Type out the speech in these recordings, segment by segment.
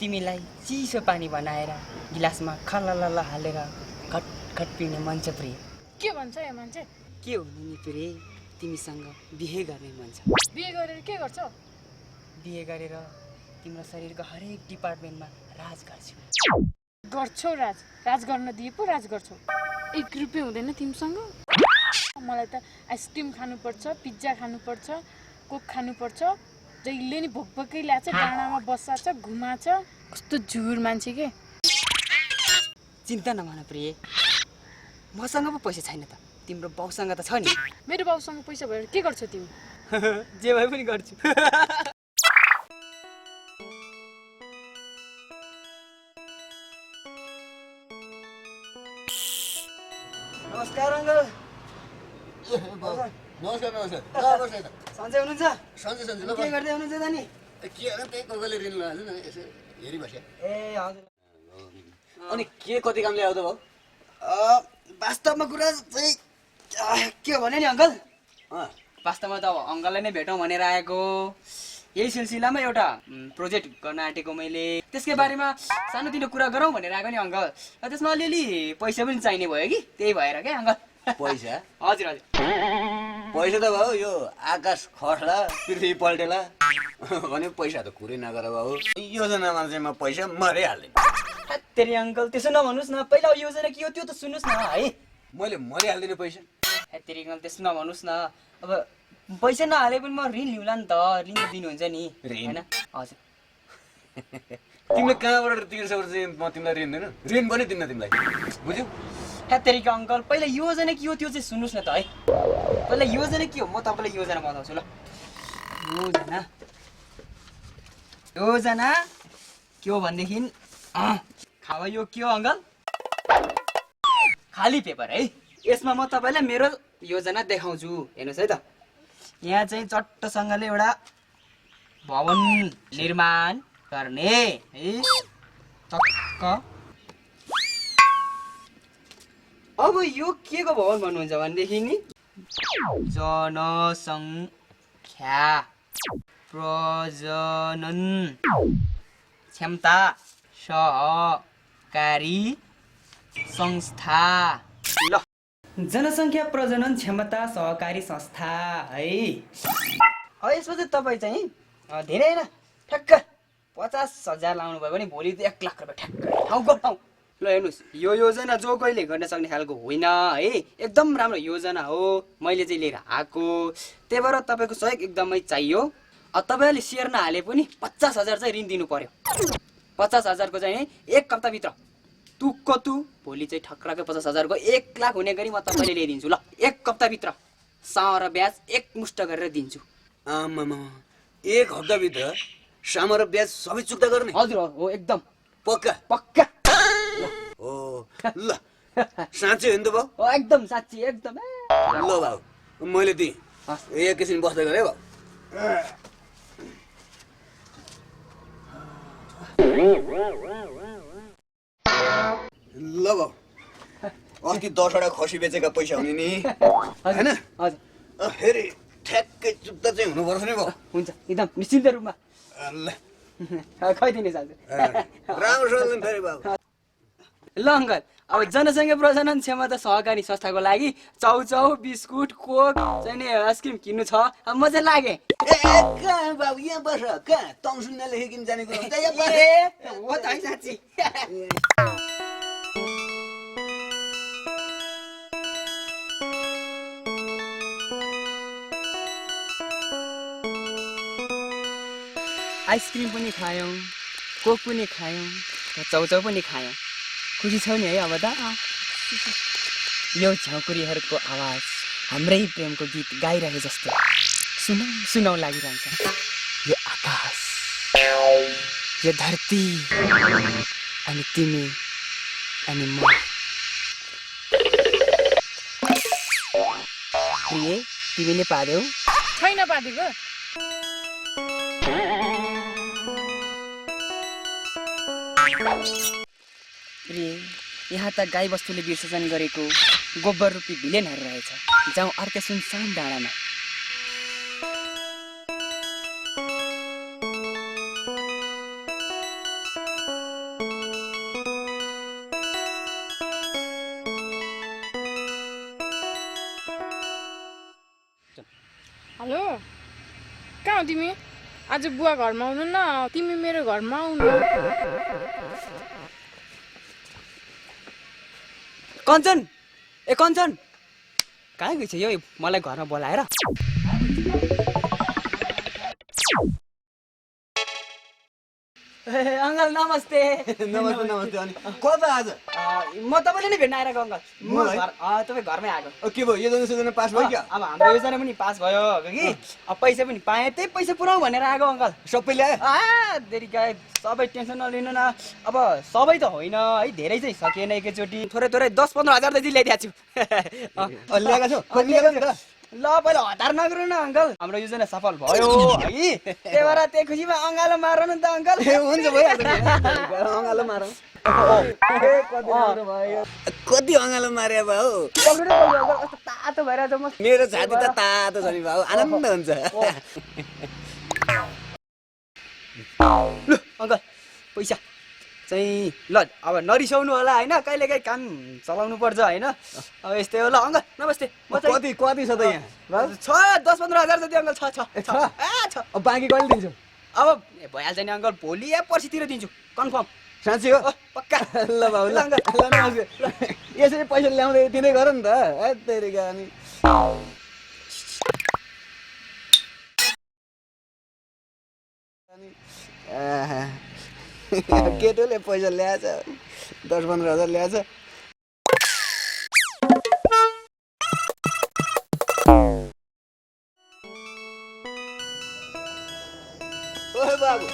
तिमीलाई चिसो पानी बनाएर गिलासमा खललल हालेर घटघट पिउने मन छ प्रिय। के भन्छ यो मान्छे? के हुनु नि प्रिय, तिमीसँग बिहे गर्ने मन छ। बिहे गरेर के गर्छौ? बिहे गरेर तिम्रो शरीरको हरेक डिपार्टमेन्टमा राज गर्छु। गर्छौ राज? राज गर्न दिए पो राज गर्छौ। 1 रुपियाँ हुँदैन तिमीसँग? मलाई त आइसक्रिम खानुपर्छ, पिज्जा खानुपर्छ, कोक खानुपर्छ। जहिले नि भोकभोकै ल्याछ, डाँडामा बसाछ, घुमाछ। कस्तो झुर मान्छे के। चिन्ता नमान प्रिय, मसँग पो पैसा छैन त, तिम्रो बाउसँग त छ नि। मेरो बाउसँग पैसा भएर के गर्छौ तिमी? जे भए पनि गर्छु। नमस्कार अङ्कल। नमस्कार सन्चै हुनुहुन्छ? सन्चै के गर्दै हुनुहुन्छ त नि? के होइन त्यही कोही ऋण लगाएको न यसो हेरिबस्यो। ए हजुर। अनि के कति काम ल्यायो त भाउ? वास्तवमा कुरा चाहिँ के भने नि अङ्कल, अँ वास्तवमा त अब अङ्कललाई नै भेटौँ भनेर आएको। यही सिलसिलामा एउटा प्रोजेक्ट गर्न आँटेको मैले, त्यसकै बारेमा सानोतिनो कुरा गरौँ भनेर आएको नि अङ्कल। त्यसमा अलिअलि पैसा पनि चाहिने भयो कि, त्यही भएर क्या अङ्कल। पैसा हजुर हजुर। पैसा त भाउ यो आकाश खस्ला पृथ्वी पल्टेला भने पैसा त कुरै नगर भाउ। योजनामा चाहिँ म पैसा मारै हाल्दैन। तेरि अङ्कल त्यसो नभन्नुहोस् न, पहिला योजना के हो त्यो त सुन्नुहोस् न है। मैले मरिहाल्दिनँ पैसा। तेरि अङ्कल त्यसो नभन्नुहोस् न, अब पैसा नहाले पनि म ऋण लिउँला नि त, ऋण त दिनुहुन्छ नि ऋण? होइन? हजुर। तिमीले कहाँबाट तिर्छौ चाहिँ म तिमीलाई ऋण दिनु? ऋण पनि दिन्न तिमीलाई, बुझ्यौ? तेरिका अङ्कल, पहिला योजना के हो त्यो चाहिँ सुन्नुहोस् न त है। पहिला योजना के हो म तपाईँलाई योजना बताउँछु ल। योजना योजना के हो भनेदेखि खावा यो के हो अङ्कल? खाली पेपर है। यसमा म तपाईँलाई मेरो योजना देखाउँछु, हेर्नुहोस् है त। यहाँ चाहिँ चट्टसँगले एउटा भवन निर्माण गर्ने है, चक्क। अब यो के को भवन भन्नुहुन्छ भनेदेखि नि जनसङ्ख्या प्रजनन क्षमता सहकारी संस्था। ल, जनसङ्ख्या प्रजनन क्षमता सहकारी संस्था है। यसमा चाहिँ तपाईँ चाहिँ धेरै होइन, ठ्याक्क 50,000 लाउनु भयो भने भोलि त 1 लाख रुपियाँ ठ्याक्क ठाउँको ठाउँ। ल हेर्नुहोस्, यो योजना जो कहिले गर्न सक्ने खालको होइन है, एकदम राम्रो योजना हो, मैले चाहिँ लिएर आएको। त्यही भएर तपाईँको सहयोग एकदमै चाहियो। तपाईँले सेयर नहाले पनि 50,000 चाहिँ ऋण दिनु पर्यो। 50,000 को चाहिँ 1 हप्ताभित्र तु भोलि चाहिँ ठक्राकै 50,000 को 1 लाख हुने गरी म तपाईँले ल्याइदिन्छु। ल, 1 हप्ताभित्र साम र ब्याज एकमुष्ट गरेर दिन्छु। आमामा 1 हप्ताभित्र साम र ब्याज सबै चुक्ता गर्ने? हजुर हो, एकदम पक्का? पक्का। हो ल, साँच्चै हो नि त भाउ? एकदम साँच्ची, एकदम। ल भाउ, मैले दिएँ। एकैछिन बस्दै गरेँ भाउ। ल भाउ, अस्ति 10 वटा खसी बेचेका पैसा हुने नि, होइन? हजुर। फेरि ठ्याक्कै चुक्ता चाहिँ हुनुपर्छ नि भाउ। हुन्छ, एकदम निश्चिन्त रूपमा। ल खैदिने साल राम्रोसँग फेरि भाउ। ल अङ्कल, अब जनसङ्ख्या प्रजनन क्षमता सहकारी संस्थाको लागि चाउचाउ बिस्कुट कोक चाहिँ नि आइसक्रिम किन्नु छ। अब म चाहिँ लागेँ। कहाँ बाबु, यहाँ बस। कहाँ तङ सुन्न लेखिकन जाने कुरा हुन्छ? यहाँ बस। हो त है साँच्ची। आइसक्रिम पनि खायौँ, कोक पनि खायौँ, चाउचाउ पनि खायौँ। खुसी छौ नि है अब त? यो झ्याउकुरीहरूको आवाज हाम्रै प्रेमको गीत गाइरहे जस्तो सुनौ सुनौ लागिरहन्छ। यो आकाश, यो धरती, अनि तिमी अनि म। प्रिय, तिमीले पार्यौ? छैन पार्टीको। प्रिय, यहाँ त गाई बस्तुले विसर्जन गरेको गोबर रूपी भिलेनहरू रहेछ। जाउँ अर्कै सुनसान डाँडामा। हेलो कहाँ हो तिमी आज बुवा घरमा आउनु न तिमी मेरो घरमा आउनु कञ्चन ए कञ्चन कहाँ गएछ यो मलाई घरमा बोलाएर ए अङ्कल नमस्ते नमस्ते नमस्ते अनि कता आज म तपाईँले नै भेट्न आइरहेको अङ्कल तपाईँ घरमै आएको के भयो योजना सोजना पास भयो क्या अब हाम्रो योजना पनि पास भयो कि अब पैसा पनि पाएँ त्यही पैसा पुऱ्याउँ भनेर आएको अङ्कल सबै ल्यायो देरी गाए सबै टेन्सन नलिनु न अब सबै त होइन है धेरै चाहिँ सकिएन एकैचोटि थोरै थोरै 10-15 हजार त ल्याइदिएको छु ल्याएको छौ कति ल्याएको छ ल पहिला हतार नगर्नु न अङ्कल हाम्रो योजना सफल भयो है त्यही भएर त्यही खुसीमा अँगालो मारौँ न त अङ्कल हुन्छ भइहाल्छ अँगालो मारौँ कति अँगालो मारे भाउ तातो भइरहेछ म मेरो छाती त तातो छ नि भाउ आनन्द हुन्छ ल अङ्कल पैसा चाहिँ ल अब नरिसाउनु होला होइन कहिलेकाहीँ काम चलाउनु पर्छ होइन अब यस्तै हो ल अङ्कल नमस्ते कति कति छ त यहाँ छ 10-15 हजार जति अङ्कल छ अब बाँकी कहिले दिन्छु अब भइहाल्छ नि अङ्कल भोलि या पर्सितिर दिन्छु कन्फर्म साँच्ची हो पक्का ल भाउ ल यसरी पैसा ल्याउँदै दिँदै गर नि त तेरिका अनि केटोले पैसा ल्याएछ 10-15 हजार ल्याएछ बाबु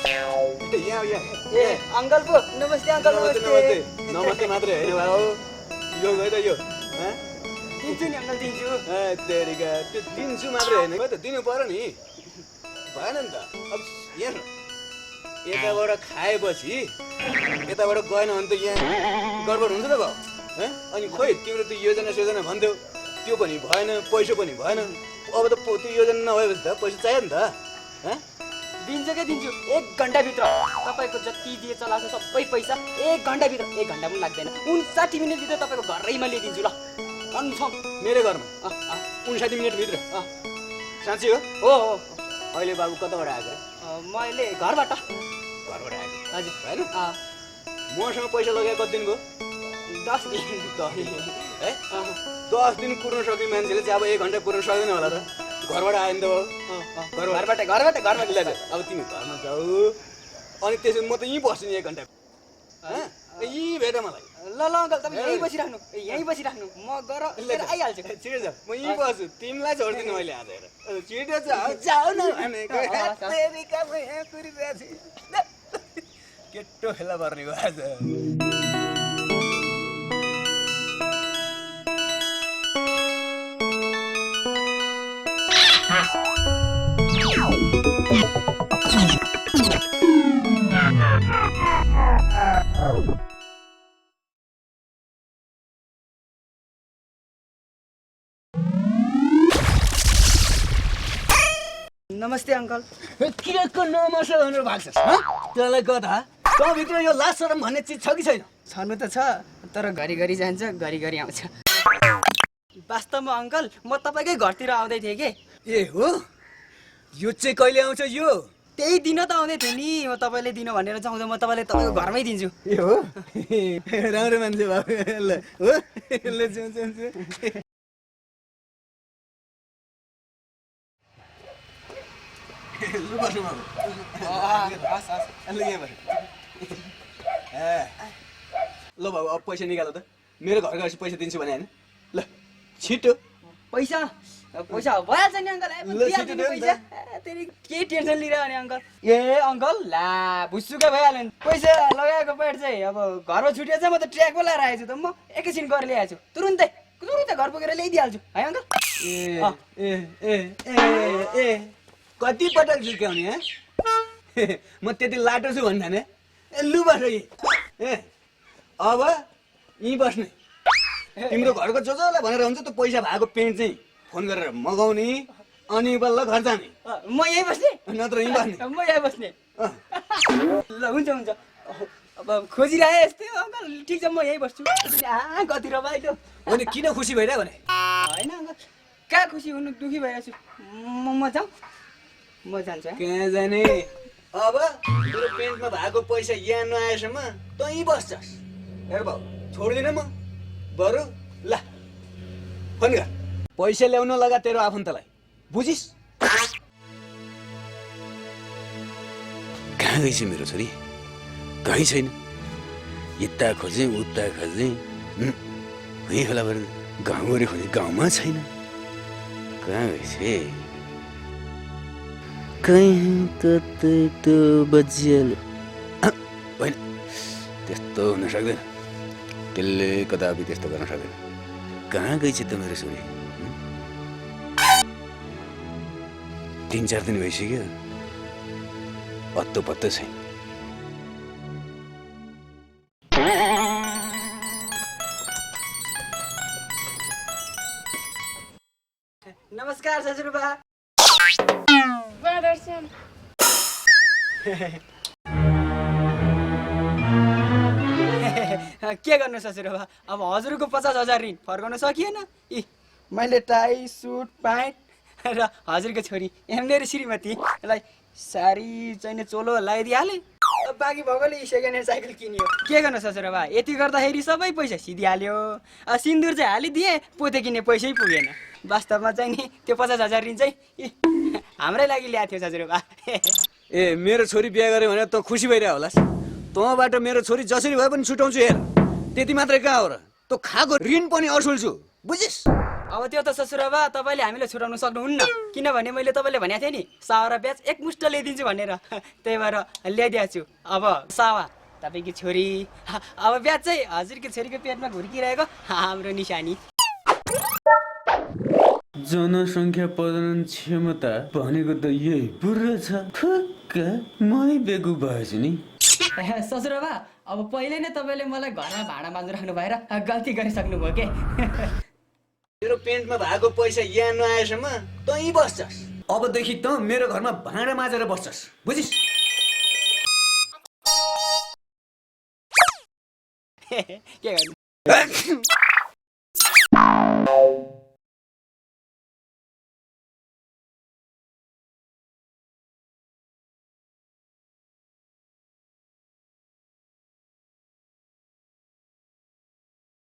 यहाँ ए अङ्कल पो नमस्ते अङ्कल नमस्ते नमस्ते मात्रै होइन भाउ यो गयो त यो दिन्छु नि अङ्कल दिन्छु तेरिका त्यो दिन्छु मात्रै होइन त दिनु पर्यो नि भएन नि त अब यहाँ यताबाट खाएपछि यताबाट गएन भने त यहाँ गडबड हुन्छ त भाउ अनि खोइ तिम्रो त्यो योजना सोजना भन्थ्यौ त्यो पनि भएन पैसा पनि भएन अब त त्यो योजना नभएपछि त पैसा चाहियो नि त दिन्छु क्या दिन्छु 1 घन्टाभित्र तपाईँको जति दिए चलाएको सबै पैसा 1 घन्टाभित्र 1 घन्टा पनि लाग्दैन 59 मिनटभित्र तपाईँको घरैमा ल्याइदिन्छु ल कन्फर्म मेरो घरमा 59 मिनटभित्र साँच्ची हो हो अहिले बाबु कताबाट आएको मैले घरबाट आएको हजुर होइन मसँग पैसा लगाए कति दिनको 10 दिन 10 दिन है 10 दिन कुर्न सक्ने मान्छेले चाहिँ अब 1 घन्टा कुर्न सक्दैन होला त घरबाट आयो नि त घरबाट ल्याएर अब तिमी घरमा जाऊ अनि त्यसो म त यहीँ बस्छु नि 1 घन्टा यहीँ भेट मलाई ल अङ्कल तपाईँ यहीँ बसिराख्नु म गएर लिएर आइहाल्छु छिटो जा म यहीँ बस्छु तिमीलाई छोड्दिनँ मैले आज हेर छिटो जाऊ न भनेको केटो खेला पर्नेको आज नमस्ते अङ्कल के को नमस्ते भनेर भाग्छस् त्यसलाई कता तँभित्र यो लाज शरम भन्ने चिज छ कि छैन छनु त छ तर घरिघरि जान्छ घरिघरि आउँछ वास्तवमा अङ्कल म तपाईँकै घरतिर आउँदै थिएँ कि ए हो यो चाहिँ कहिले आउँछ यो त्यही दिन त आउँदै थिएँ नि म तपाईँले दिनु भनेर चाउँदा म तपाईँलाई तपाईँको घरमै दिन्छु ए हो राम्रो मान्छे भयो ल हो ल जाउँ ल बाबु अब पैसा निकाल त मेरो घर गएपछि पैसा दिन्छु भने होइन ल छिटो पैसा भइहाल्छ नि अङ्कल छिटो देऊ नि त। तेरि केही टेन्सन लिइरह नि अङ्कल ए अङ्कल ला भुसुकै भइहाल्यो नि पैसा लगाएको पेट चाहिँ अब घरमा छुट्यो चाहिँ म त ट्र्याक पो लगाएर आएछु त म एकैछिन गरेर ल्याएछु तुरुन्तै घर पुगेर ल्याइदिइहाल्छु है अङ्कल ए ए ए ए कति पटक झुक्याउने म त्यति लाटो छु भन्ठाने ए लु बस ए अब यहीँ बस्ने तिम्रो घरको जो जोलाई भनेर हुन्छ त्यो पैसा भएको पेन्ट चाहिँ फोन गरेर मगाउने अनि बल्ल घर जाने म यहीँ बस्ने नत्र यहीँ बस्ने म यहीँ बस्ने ल हुन्छ अब खोजिरहे यस्तै हो अङ्कल ठिक छ म यहीँ बस्छु कति रमाइलो अनि किन खुसी भइरह्यो भने होइन अङ्कल कहाँ खुसी हुनु दुःखी भइरहेको छु म जाउँ म जान्छु है। कहाँ जाने अब तेरो पेन्टमा भएको पैसा यहाँ नआएसम्म तँ बस्छस्। हेर बाउ छोड्दिनँ म बरु ल फोन गर पैसा ल्याउन लगा तेरो आफन्तलाई बुझिस्। कहाँ गइछ मेरो छोरी कहीँ छैन। यता खोजेँ उता खोजेँ कहीँ होला बरु गाउँभरि खोजेँ गाउँमा छैन। कहाँ गइछ कहीँ कतै त्यो बजियल होइन त्यस्तो हुन सक्दैन। त्यसले कदापि त्यस्तो गर्न सक्दैन। कहाँ गइछ त मेरो छोरी 3-4 दिन भइसक्यो अत्तो पत्तो छैन। नमस्कार ससुरबा। वाह दर्शन के गर्नु ससुरबा अब हजुरको 50,000 ऋण फर्काउन सकिएन। इ मैले टाई सुट प्यान्ट र हजुरको छोरी मेरो श्रीमतीलाई सारी चाहिने चोलो लगाइदिइहालेँ। अब बाँकी भएकोले सेकेन्ड ह्यान्ड साइकल किन्यो। के गर्नु ससुरबा यति गर्दाखेरि सबै पैसा सिधिहाल्यो। सिन्दुर चाहिँ हालिदिएँ पोते किन्ने पैसै पुगेन। वास्तवमा चाहिँ नि त्यो 50,000 ऋण चाहिँ हाम्रै लागि ल्याएको थियो ससुरबा। ए मेरो छोरी बिहा गऱ्यो भने तँ खुसी भइरह होलास्। तँबाट मेरो छोरी जसरी भए पनि छुटाउँछु। हेर त्यति मात्रै कहाँ हो र तँ खाएको ऋण पनि असुल्छु बुझिस्। अब त्यो त ससुरबा तपाईँले हामीलाई छुटाउनु सक्नुहुन्न किनभने मैले तपाईँले भनेको थिएँ नि सावा ब्याज एकमुष्ट ल्याइदिन्छु भनेर। त्यही भएर ल्याइदिएको छु। अब सावा तपाईँकी छोरी अब ब्याज चाहिँ हजुरकी छोरीको पेटमा घुर्किरहेको हाम्रो निशानी। जनसङ्ख्या प्रजनन क्षमता भनेको त यही पुरा छ। ठुक्क मै बेगु भएछु नि। ससुरबा अब पहिले नै तपाईँले मलाई घरमा भाँडा माझ्नु राख्नु भएर गल्ती गरिसक्नुभयो के। तेरो पेन्टमा भएको पैसा यहाँ नआएसम्म तँ बस्छस्। अबदेखि तँ मेरो घरमा भाँडा माझेर बस्छस् बुझिस्। के गर्नु